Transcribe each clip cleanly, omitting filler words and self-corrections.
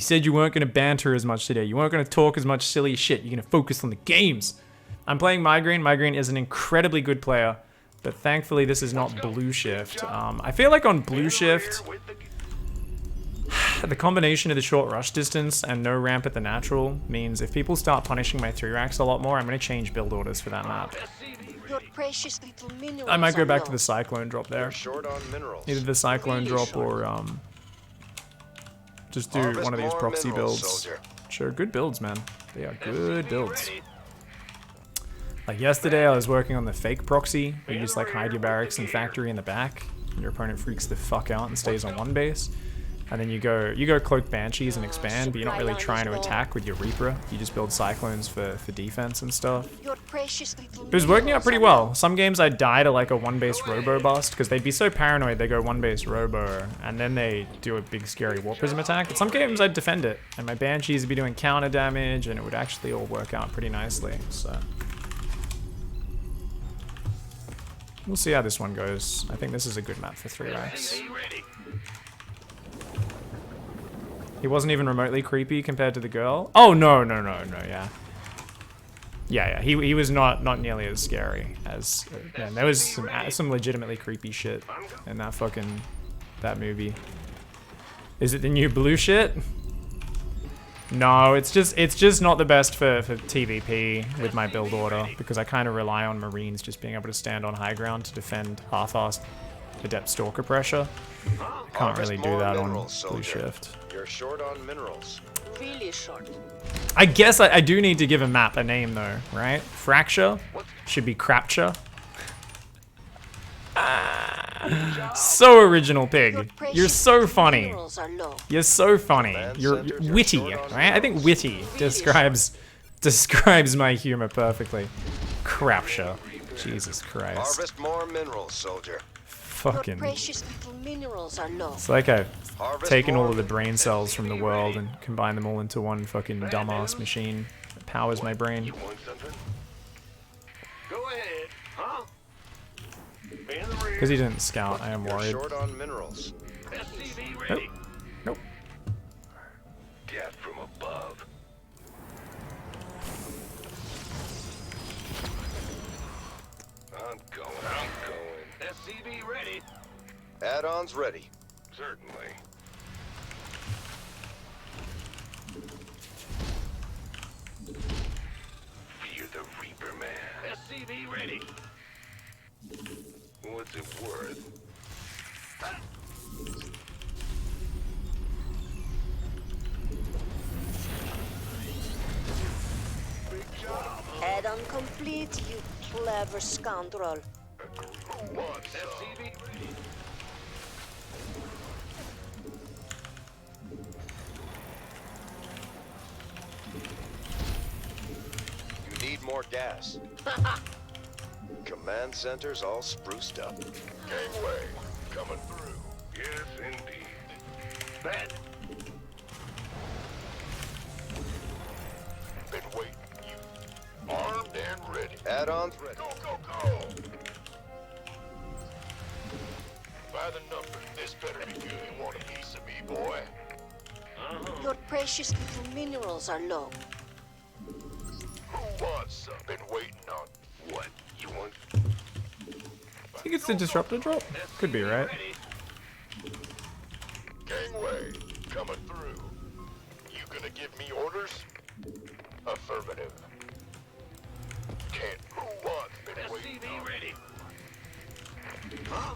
said you weren't going to banter as much today. You weren't going to talk as much silly shit. You're going to focus on the games. I'm playing Migraine. Migraine is an incredibly good player, but thankfully this is not Blue Shift. I feel like on Blue Shift, the combination of the short rush distance and no ramp at the natural means if people start punishing my 3-racks a lot more, I'm going to change build orders for that map. I might go back to the Cyclone drop there. Either the Cyclone drop or just do one of these proxy builds. Sure, good builds, man. They are good builds. Like yesterday, I was working on the fake proxy, where you just like hide your barracks and factory in the back. And your opponent freaks the fuck out and stays on one base. And then you go cloak banshees and expand, but you're not really trying to attack with your Reaper. You just build cyclones for defense and stuff. It was working out pretty well. Some games I'd die to like a one base robo bust because they'd be so paranoid they go one base robo and then they do a big scary warp prism attack. But some games I'd defend it and my banshees would be doing counter damage and it would actually all work out pretty nicely. So we'll see how this one goes. I think this is a good map for 3-racks. He wasn't even remotely creepy compared to the girl. Oh no, yeah. Yeah, he was not nearly as scary as man, there was some legitimately creepy shit in that movie. Is it the new Blue shit? No, it's just not the best for TvP with my build order because I kind of rely on Marines just being able to stand on high ground to defend half-assed Adept Stalker pressure. I can't really do that on Blue Shift. You're short on minerals. Really short. I guess I do need to give a map a name though, right? Fracture should be Crapture. So original, Pig. You're so funny. You're so funny. You're witty, right? I think witty describes my humor perfectly. Crapture. Jesus Christ. Harvest more minerals, soldier. Fucking. Precious little minerals are low. It's like I've taken all of the brain cells from the world and combined them all into one fucking dumbass machine that powers my brain. Go ahead, huh? Because he didn't scout, I am worried. Short on minerals. SCV ready. Nope. Death from above. I'm going. SCV ready. Add-ons ready. Certainly. Fear the Reaper Man. SCV ready. What's it worth? Big job. Add-on complete, you clever scoundrel. Who wants SCV ready? You need more gas. Command center's all spruced up. Gangway, coming through. Yes, indeed. Bad. Been waiting. You armed and ready. Add-ons ready. Go, go, go! By the numbers, this better be good. You want a piece of me, boy? Your precious little minerals are low. Who wants some? Been waiting on what? You want? I think it's the disruptor drop. Could be, right? Gangway, coming through. You gonna give me orders? Affirmative. Can't. Who wants? Been waiting on. Ready. Huh?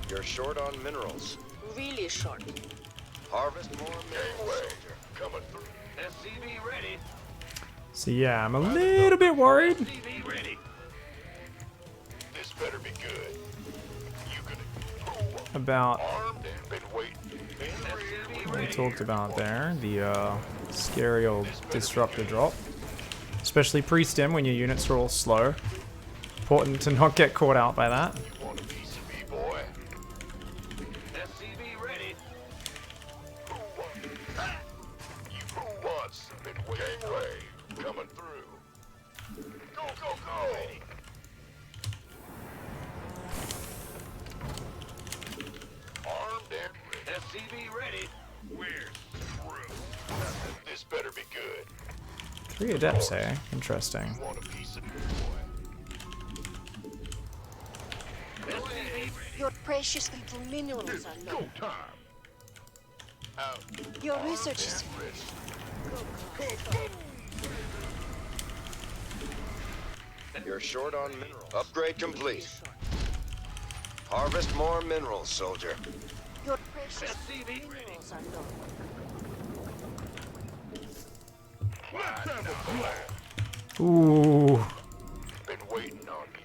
You're short on minerals. Really short. Harvest more Gangway, minerals. coming through. SCV ready. So yeah, I'm a little bit worried. SCV ready. This better be good. You gonna About armed and been waiting. what we talked about there, the scary old disruptor drop. Especially pre-stim when your units are all slow. Important to not get caught out by that. You want a piece of me, boy? SCV ready. Who wants? Been waiting. Gangway, coming through. Go, go, go! Armed and ready. SCV ready. ready. We're through. This better be good. 3 adepts, eh? Interesting. Want a piece of me, boy? Your precious little minerals are low. Time. Out. Your research is You're short on minerals. Upgrade complete. Harvest more minerals, soldier. your precious minerals are low. Let's have a blast. Ooh. Been waiting on you.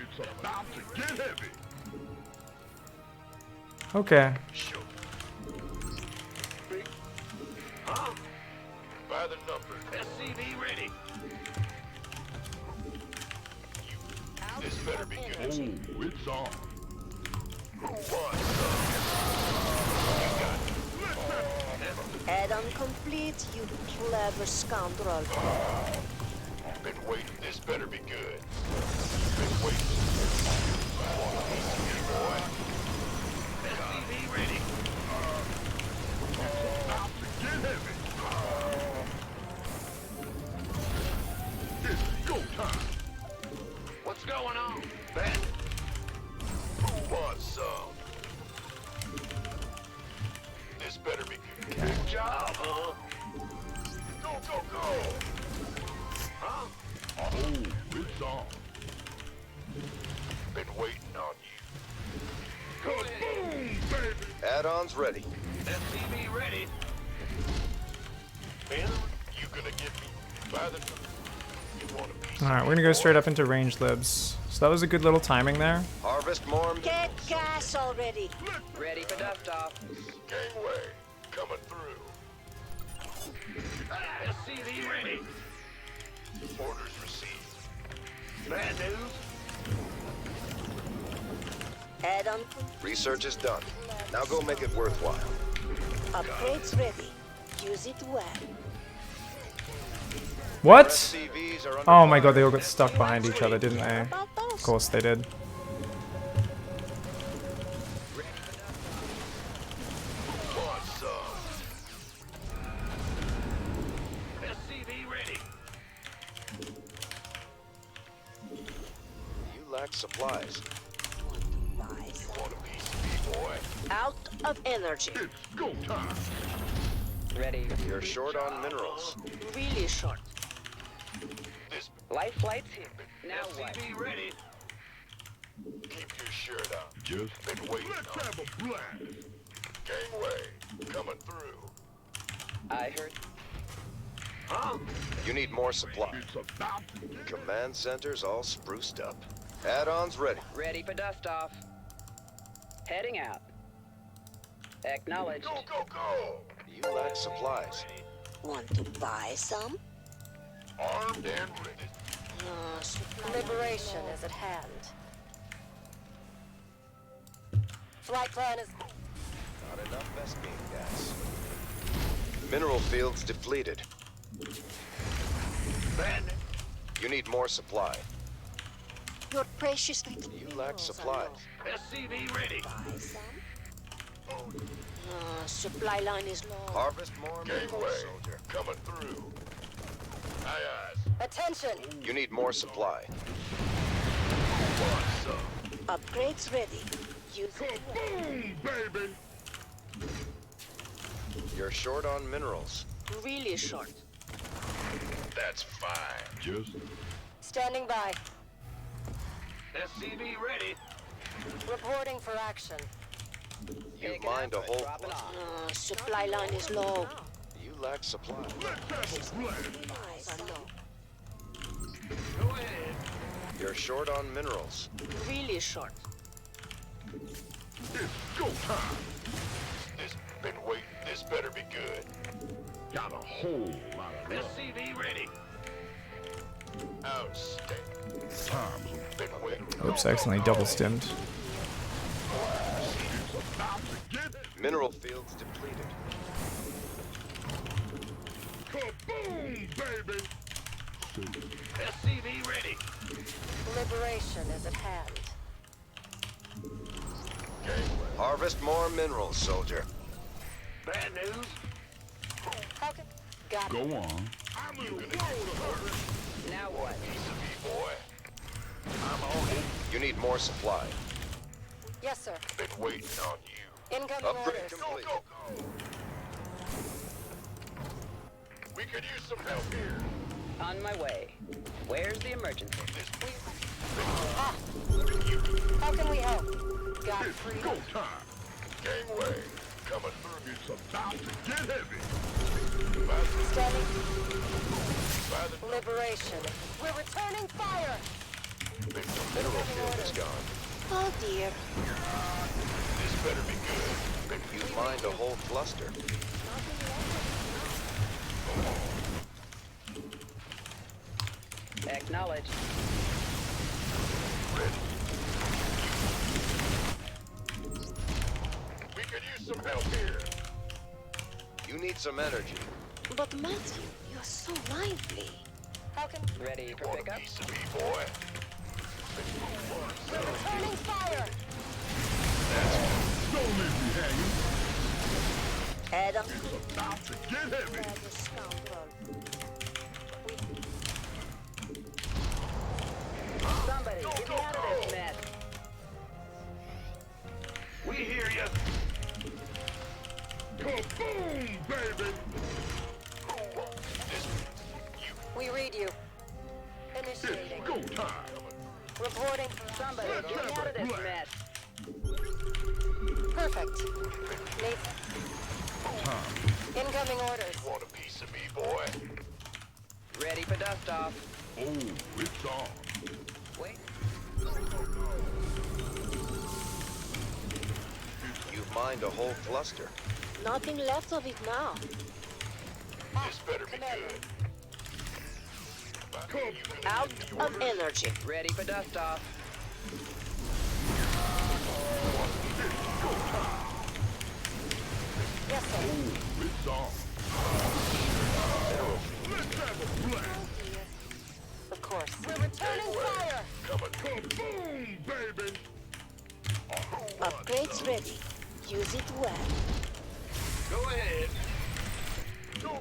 It's about to get heavy. Okay. Sure. Huh? By the number. SCV ready. This better be good. Oh, it's on. Who wants Add-on complete, you clever scoundrel. Been waiting. This better be good. Been waiting. Want a piece of me, boy? SCV ready. About to get heavy. It's go time. What's going on, Bandit? Who wants some? This better be good. Good job, huh? Go, go, go! Huh? Oh, it's on. Been waiting on you. Go boom, baby! Add-ons ready. SCV ready. Man, you gonna get me by the... You want a piece Alright, we're gonna go straight up into ranged libs. So that was a good little timing there. Harvest more Get minerals. gas already. Ready for dust-off. Gangway, coming through. SCV ready. Orders received. Bad news? Add-on complete. Research is done. Now go make it worthwhile. Upgrades ready. Use it well. What? CVs are under Oh my fire. god, they all got stuck behind each other, didn't they? About those? Of course they did. Want some? SCV ready. You lack supplies. Buy some. Want a piece of me, boy? Out of energy. It's go time. Ready. You're short on minerals. Really short. This Life flight's here. Now what? SCV ready. Keep your shirt on. Just been waiting. Let's have a blast. Gangway, coming through. I heard. Huh? You need more supply. It's about to get Command center's all spruced up. Add-ons ready. Ready for dust-off. Heading out. Acknowledged. go, go, go. You lack supplies. Want to buy some? Armed and ready. Liberation is at hand. Flight plan is... Not enough Vespine gas. Mineral fields depleted. Bandit. You need more supply. Your precious little You lack minerals are supplies. low. SCV ready. Buy some? Supply line is low. Harvest more minerals, Gangway, soldier. coming through. Aye, aye. Attention! You need more supply. Want some? Upgrades ready. Use it well. Boom, baby. You're short on minerals. Really short. That's fine. Just Standing by. SCV ready. Reporting for action. You Picking mined a up, whole dropping cluster. off. Supply line is low. You lack supplies. Supplies are low. Go ahead. You're short on minerals. Really short. It's go time. This been waiting. This better be good. Got a whole lot of SCV ready. Outstanding. Time's been waiting. Oops, I accidentally double stimmed. It's about to get Mineral fields depleted. kaboom, baby. SCV ready. Liberation is at hand. Harvest more minerals, soldier. Got Go it. on. I'm gonna roll. Now what? Piece of me, boy. I'm on it. You need more supply. Yes, sir. Been waiting on you. Incoming Upgrade orders. complete. Go. We could use some help here. On my way. Where's the emergency? Ah! How can we help? Got It's free. go time. Gangway. Coming through. It's about to get heavy. Standing. By the Liberation. We're returning fire. Mineral field is gone. Oh dear. This better be good. You've mined a whole cluster. Acknowledge. We could use some help here. You need some energy. But Matthew, you're so lively. How can Ready for Want a pickup? piece of me, boy? we're returning fire? Don't leave me hanging. Adam, It's about to get heavy. the scoundrel. Somebody, get me out of this mess. We hear you. Kaboom, baby. Who wants this? We read you. It's Initiating. go time. Reporting. Somebody, get me out of this mess. Perfect. Nathan. Incoming orders. Want a piece of me, boy? Ready for dust off. Oh, it's on. Wait. You've mined a whole cluster. Nothing left of it now. This better be Commander. good. Out of energy. Ready for dust off. Yes, sir. Oh, it's on. Let's have a blast. Of course. We're returning fire. Coming. Kaboom, baby. Upgrades ready. Use it well. Go ahead. Go.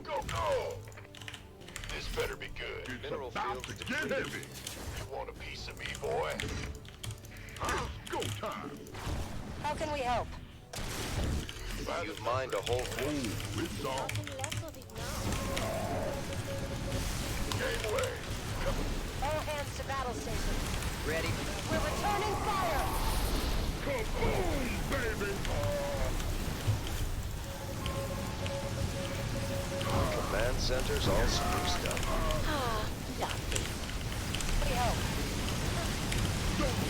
This better be good. It's Mineral about field to get heavy. You want a piece of me, boy? It's go time. How can we help? You've mined a whole Oh, it's on. Nothing left of it now. Gateway. All hands to battle station. Ready. We're returning fire. Kaboom, baby. command centers all spruced up. Ah, lovely. We help.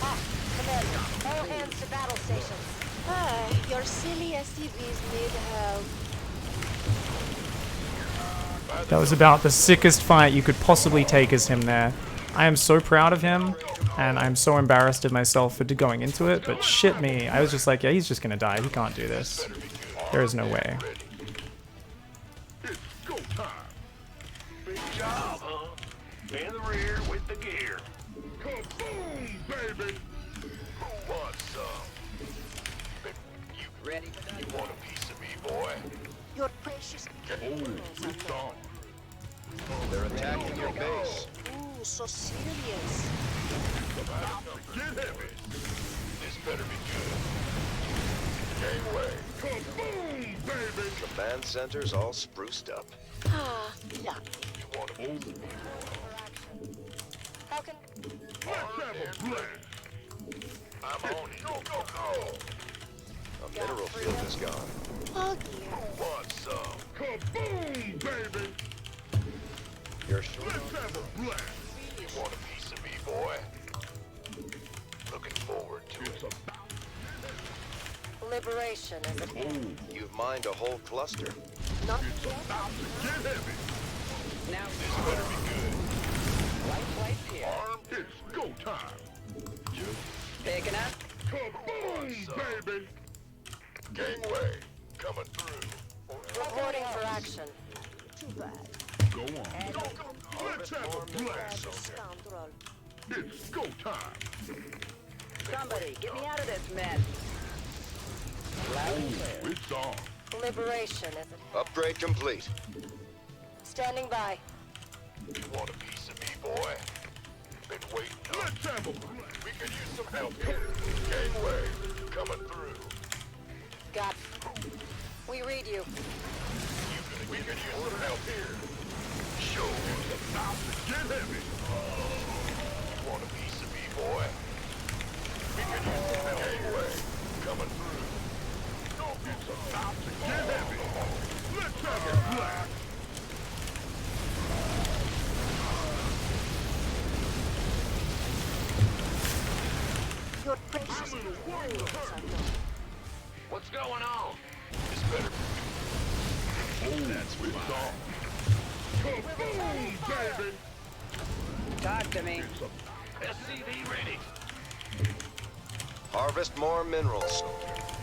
Ah, Commander. All hands to battle stations. Ah, your silly SCVs need help. That was about the sickest fight you could possibly take as him there. I am so proud of him, and I'm so embarrassed of myself for going into it, but shit me, I was just like, yeah, he's just gonna die, he can't do this. There is no way. It's go time. Big job, huh? In the rear with the gear. Kaboom, baby. Who wants some? Ready. You want a piece of me, boy? Your precious Oh, it's on. They're attacking your base. Ooh, so serious. About to get heavy. This better be good. Gateway. Kaboom, baby. Command centers all spruced up. Ah, lovely. You want a piece of me? How can... Let's have a blast. I'm on it. Go. A mineral field is gone. Oh dear. Who wants some? Kaboom, baby. You're short. Let's have a blast. You want a piece of me, boy? Looking forward to it. Liberation is at hand. You've mined a whole cluster. Not It's yet. about to get heavy. Now, This better be good. light flights here. Armed, it's go time. Picking up. Kaboom, baby. Gangway, coming through. Reporting for action. Too bad. Go on. Go. Let's have a blast. Scoundrel. It's go time. Somebody, get me out of this mess. Loud and clear. It's on. Liberation is at hand. Upgrade complete. Standing by. You want a piece of me, boy? Been waiting on. Let's have a break. We could use some help here. Gangway, coming through. Got. We read you. We could use some help here. Sure. It's about to get heavy. You want a piece of me, boy? We could use some help. Gangway, coming through. It's about to get heavy. Let's have a blast. Your precious I'm in a world of hurt. What's going on? This better be. Oh, that's fine. Kaboom, baby! Talk to me. SCV ready. Harvest more minerals.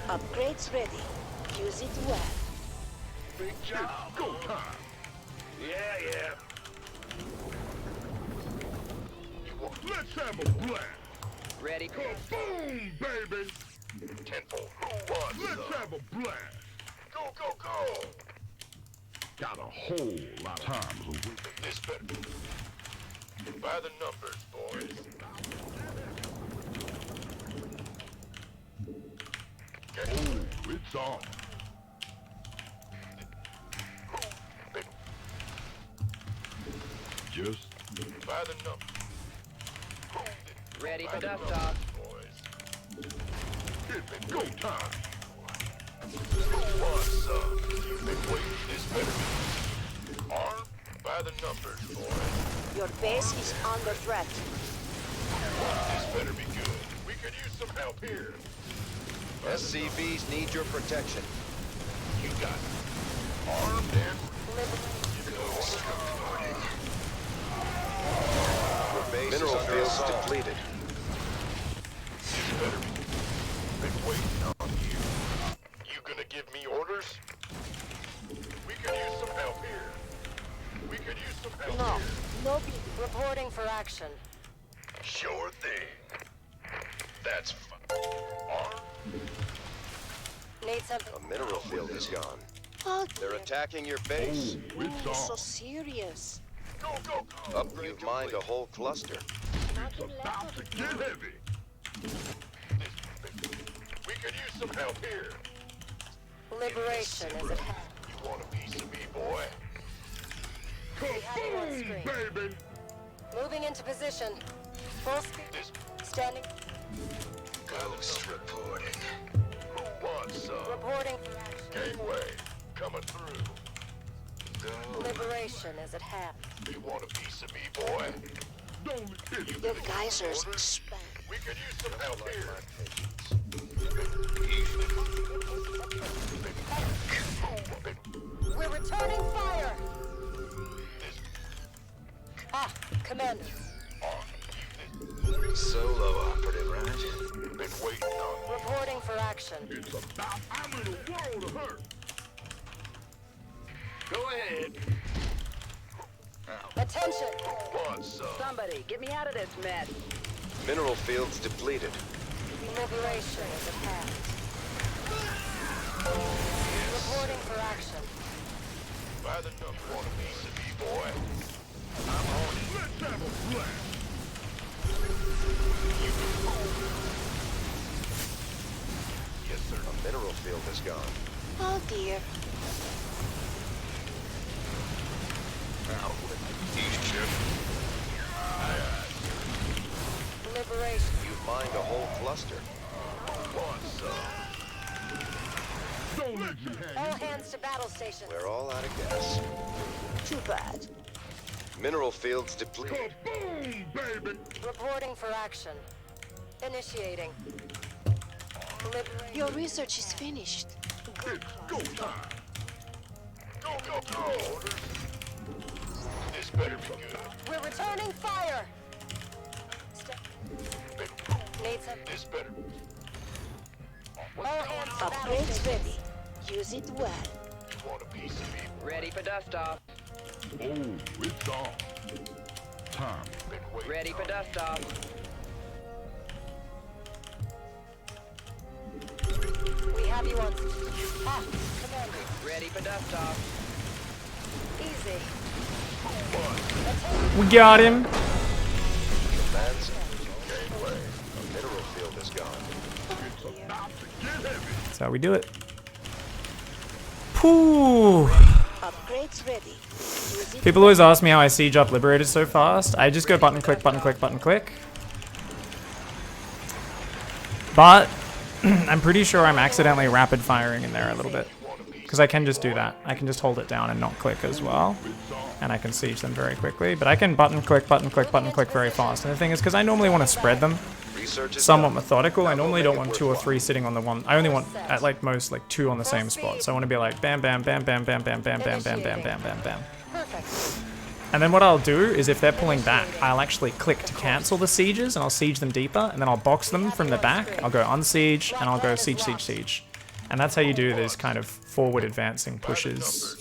upgrades ready. Use it well. Big job. Go time. Yeah. Let's have a blast. Ready? Kaboom, baby! Tenfold. Who wants Let's have a blast. Go. Got a whole lot of times a week. This better. By the numbers, boys. Oh, it's on. Just by the numbers. Ready for dust off. It's go time. Who wants some? You've been waiting. This better be. Armed by the numbers, boys. Your base is under threat. This better be good. We could use some help here. SCVs need your protection. You got it. Armed and Your base Mineral is under fields assault. depleted. this better be. Been waiting on you. You gonna give me orders? We could use some help here. We could use some help No, here. no big. Reporting for action. Sure thing. That's fine. Armed? Need something. A mineral field is gone. Oh, They're attacking your base. It's so serious. Go. Upgrade. You've mined a whole cluster. It's about to get heavy. We could use some help here. Liberation is at hand. You want a piece of me, boy? have you on screen. Baby! Moving into position. Full speed. This Standing. ghost reporting. Who wants some? Reporting for action. Gangway, coming through. Liberation is at hand. You want a piece of me, boy? Don't hit Your geysers expand. We could use some help here. We're returning fire! Ah, Commander. Solo operative, right? Been waiting on Reporting for action. It's about I'm in a world of hurt. Go ahead. Attention! Who wants some? Somebody, get me out of this mess. Mineral fields depleted. Liberation is at hand. Reporting for action. By the number, want a piece of me, boy? I'm on it. Let's have a blast. Yes, sir. A mineral field is gone. Oh dear. Out with these chips. Liberation. You've mined a whole cluster. Who wants some? Don't let me All hang. hands to battle stations. We're all out of gas. Too bad. Mineral fields depleted. Kaboom, baby! Reporting for action. Initiating. Liberation. Your research is finished. It's go time. Go. Orders. This better be good. We're returning fire! Need some. This better. All hands to battle Upgrades stations. ready. Use it well. You want a piece of me? Ready for dust off. Oh, it's on. Time. Been waiting. Ready for dust off. We have you on. Ah, Commander. Ready for dust off. Easy. easy. We got him. Man's gateway. A mineral field is gone. That's how we do it. Pooh. Upgrades ready. Use it. People always ask me how I siege up liberators so fast. I just go button click, button click, button click. But I'm pretty sure I'm accidentally rapid firing in there a little bit. Because I can just do that. I can just hold it down and not click as well. And I can siege them very quickly. But I can button click, button click, button click very fast. And the thing is, because I normally want to spread them Research is somewhat done. methodical, I normally don't want 2 or 3 sitting on the one. I only want, at like most, like 2 on the same spot. So I want to be like bam, bam, bam, bam, bam, bam, bam, bam, bam, bam, bam, bam, bam. Perfect. And then what I'll do is if they're pulling back, I'll actually click to cancel the sieges and I'll siege them deeper. And then I'll box them from the back. I'll go unsiege and I'll go siege, siege, siege. And that's how you do these kind of forward advancing pushes.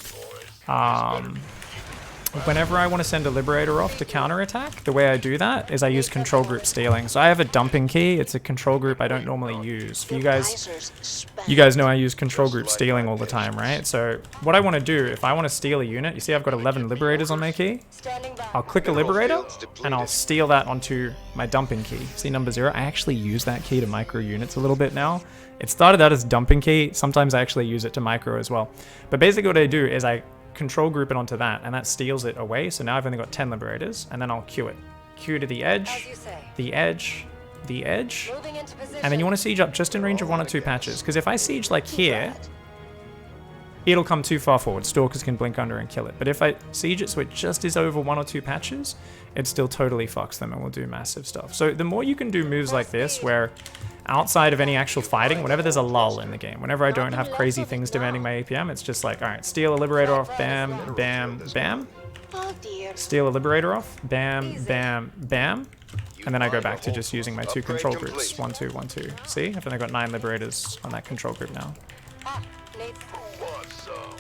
Whenever I want to send a liberator off to counterattack, the way I do that is I use control group stealing. So I have a dumping key. It's a control group I don't normally use. For you guys know I use control group stealing all the time, right? So what I want to do, if I want to steal a unit, you see I've got 11 liberators on my key. Standing by. I'll click a liberator and I'll steal that onto my dumping key. See number 0? I actually use that key to micro units a little bit now. It started out as dumping key. Sometimes I actually use it to micro as well. But basically what I do is I control group it onto that and that steals it away. So now I've only got 10 liberators and then I'll queue it. Queue to the As edge, you say. the edge, the edge. Moving into position. And then you want to siege up just in range of 1 or 2 patches. Because if I siege like here, it'll come too far forward. Stalkers can blink under and kill it. But if I siege it so it just is over 1 or 2 patches, it still totally fucks them and will do massive stuff. So the more you can do moves like this where outside of any actual fighting, whenever there's a lull in the game, whenever I don't have crazy things demanding my APM, it's just like, alright, steal a liberator off, bam, bam, bam. Oh dear. Steal a liberator off, bam, bam, bam. And then I go back to just using my 2 control groups. 1, 2, 1, 2. See? I've only got 9 liberators on that control group now. Ah, Nate's What's up?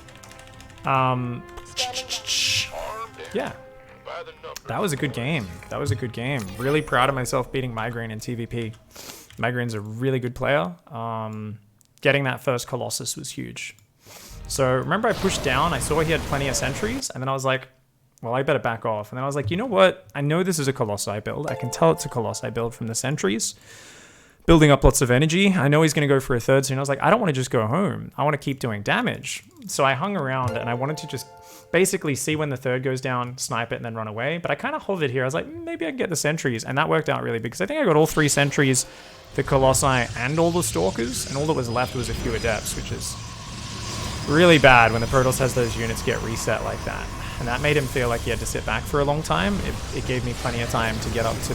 Yeah. By the number. That was a good game. That was a good game. Really proud of myself beating Migraine in TvP. Migraine's a really good player. Getting that first Colossus was huge. So remember I pushed down, I saw he had plenty of sentries, and then I was like, well, I better back off. And then I was like, you know what? I know this is a Colossi build. I can tell it's a Colossi build from the sentries. Building up lots of energy. I know he's going to go for a third soon. I was like, I don't want to just go home. I want to keep doing damage. So I hung around and I wanted to just basically see when the third goes down, snipe it, and then run away. But I kind of hovered here. I was like, maybe I can get the sentries. And that worked out really big because I think I got all 3 sentries, the Colossi, and all the Stalkers. And all that was left was a few Adepts, which is really bad when the Protoss has those units get reset like that. And that made him feel like he had to sit back for a long time. It gave me plenty of time to get up to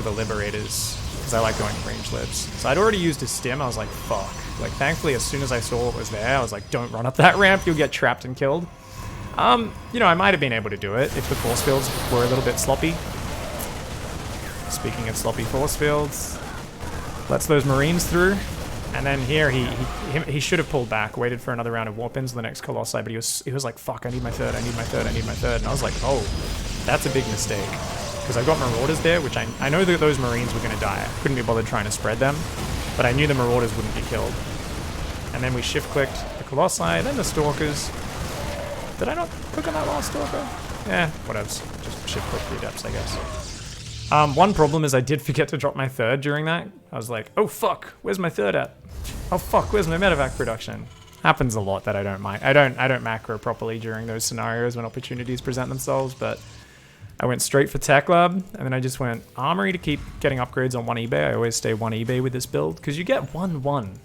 the Liberators, because I like going range libs. So I'd already used his stim. I was like, fuck. Like, thankfully, as soon as I saw what was there, I was like, don't run up that ramp. You'll get trapped and killed. You know, I might have been able to do it if the force fields were a little bit sloppy. Speaking of sloppy force fields, lets those Marines through. And then here, he should have pulled back, waited for another round of warp-ins, the next Colossi, but he was like, fuck, I need my third, I need my third, I need my third. And I was like, oh, that's a big mistake. Because I've got Marauders there, which I know that those Marines were going to die. I couldn't be bothered trying to spread them, but I knew the Marauders wouldn't be killed. And then we shift-clicked the Colossi, then the Stalkers. Did I not click on that last Stalker? Yeah, whatever. Just shift-click the Adepts, I guess. One problem is I did forget to drop my third during that. I was like, oh fuck, where's my third at? Oh fuck, where's my medevac production? Happens a lot that I don't mind. I don't macro properly during those scenarios when opportunities present themselves, but I went straight for Tech Lab, and then I just went Armory to keep getting upgrades on 1 eBay. I always stay 1 eBay with this build, because you get 1-1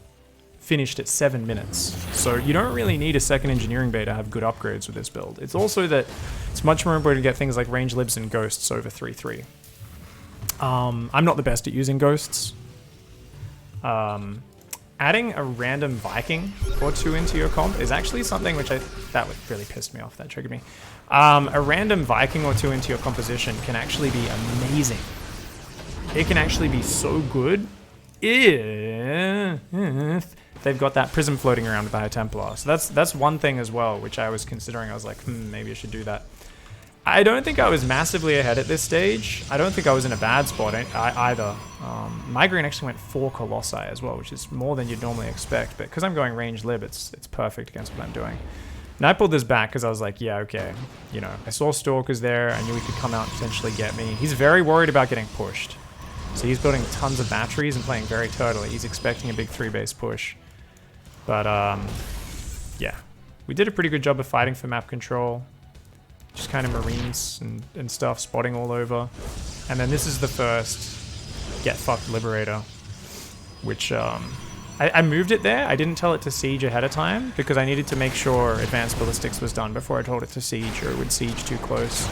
finished at 7 minutes. So you don't really need a second engineering bay to have good upgrades with this build. It's also that it's much more important to get things like range libs and ghosts over 3-3. I'm not the best at using ghosts. Adding a random Viking or 2 into your comp is actually something which that would really pissed me off. That triggered me. A random Viking or 2 into your composition can actually be amazing. It can actually be so good if they've got that prism floating around with the High Templar. So that's one thing as well, which I was considering. I was like, maybe I should do that. I don't think I was massively ahead at this stage. I don't think I was in a bad spot either. Migraine actually went 4 Colossi as well, which is more than you'd normally expect. But because I'm going range lib, it's perfect against what I'm doing. And I pulled this back because I was like, yeah, okay. You know, I saw stalkers there. I knew he could come out and potentially get me. He's very worried about getting pushed. So he's building tons of batteries and playing very turtly. He's expecting a big 3-base push. But, yeah. We did a pretty good job of fighting for map control. Just kind of marines and stuff, spotting all over. And then this is the first get fucked Liberator. Which, I moved it there. I didn't tell it to siege ahead of time because I needed to make sure advanced ballistics was done before I told it to siege, or it would siege too close.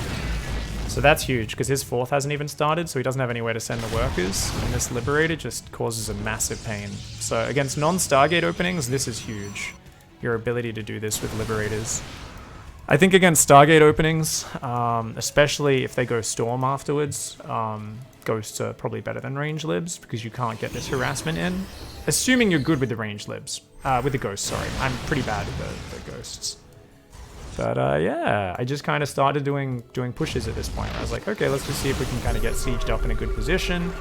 So that's huge because his 4th hasn't even started, so he doesn't have anywhere to send the workers, and this Liberator just causes a massive pain. So against non-Stargate openings, this is huge. Your ability to do this with Liberators. I think against Stargate openings, especially if they go Storm afterwards, Ghosts are probably better than range libs because you can't get this harassment in. Assuming you're good with the range libs. With the ghosts, sorry. I'm pretty bad with the ghosts. But yeah, I just kind of started doing pushes at this point. I was like, okay, let's just see if we can kind of get sieged up in a good position.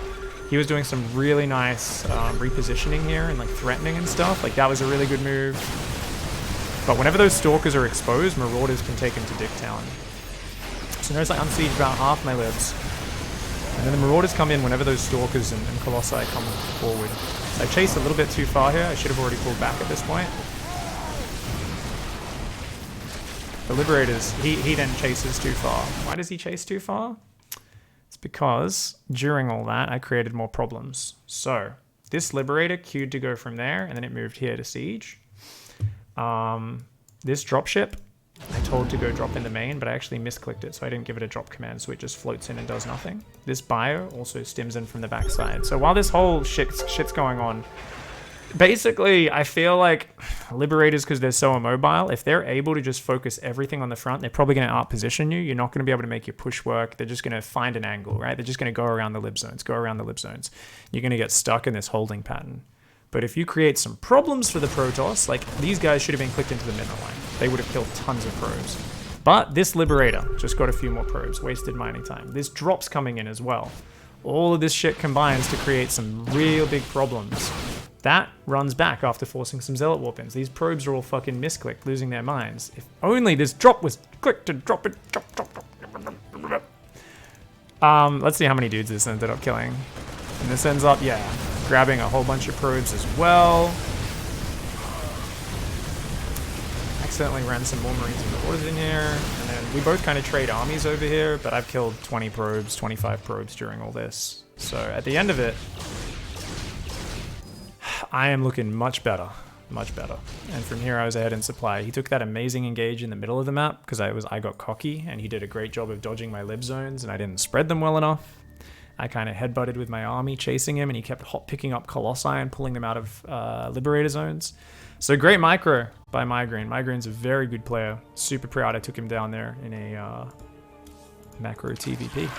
He was doing some really nice repositioning here and like threatening and stuff. Like that was a really good move. But whenever those stalkers are exposed, Marauders can take him to Dicktown. So notice I unsieged about half my libs. And then the Marauders come in whenever those Stalkers and Colossi come forward. So I chased a little bit too far here. I should have already pulled back at this point. The Liberators, he then chases too far. Why does he chase too far? It's because during all that, I created more problems. So this Liberator queued to go from there, and then it moved here to siege. This dropship, I told to go drop in the main, but I actually misclicked it, so I didn't give it a drop command, so it just floats in and does nothing. This bio also stims in from the backside. So while this whole shit's going on, basically, I feel like Liberators, because they're so immobile, if they're able to just focus everything on the front, they're probably going to out-position you. You're not going to be able to make your push work. They're just going to find an angle, right? They're just going to go around the lib zones, You're going to get stuck in this holding pattern. But if you create some problems for the Protoss, like these guys should have been clicked into the mineral line. They would have killed tons of probes. But this Liberator just got a few more probes, wasted mining time. This drop's coming in as well. All of this shit combines to create some real big problems. That runs back after forcing some Zealot Warpins. These probes are all fucking misclicked, losing their minds. If only this drop was clicked to drop it. Let's see how many dudes this ended up killing. And this ends up, yeah, grabbing a whole bunch of probes as well. Accidentally ran some more Marines and Marauders in here. And then we both kind of trade armies over here, but I've killed 20 probes, 25 probes during all this. So at the end of it, I am looking much better. Much better. And from here I was ahead in supply. He took that amazing engage in the middle of the map because I got cocky, and he did a great job of dodging my lib zones, and I didn't spread them well enough. I kind of headbutted with my army chasing him, and he kept picking up Colossi and pulling them out of Liberator zones. So great micro by Migraine. Migraine's a very good player. Super proud I took him down there in a macro TvP.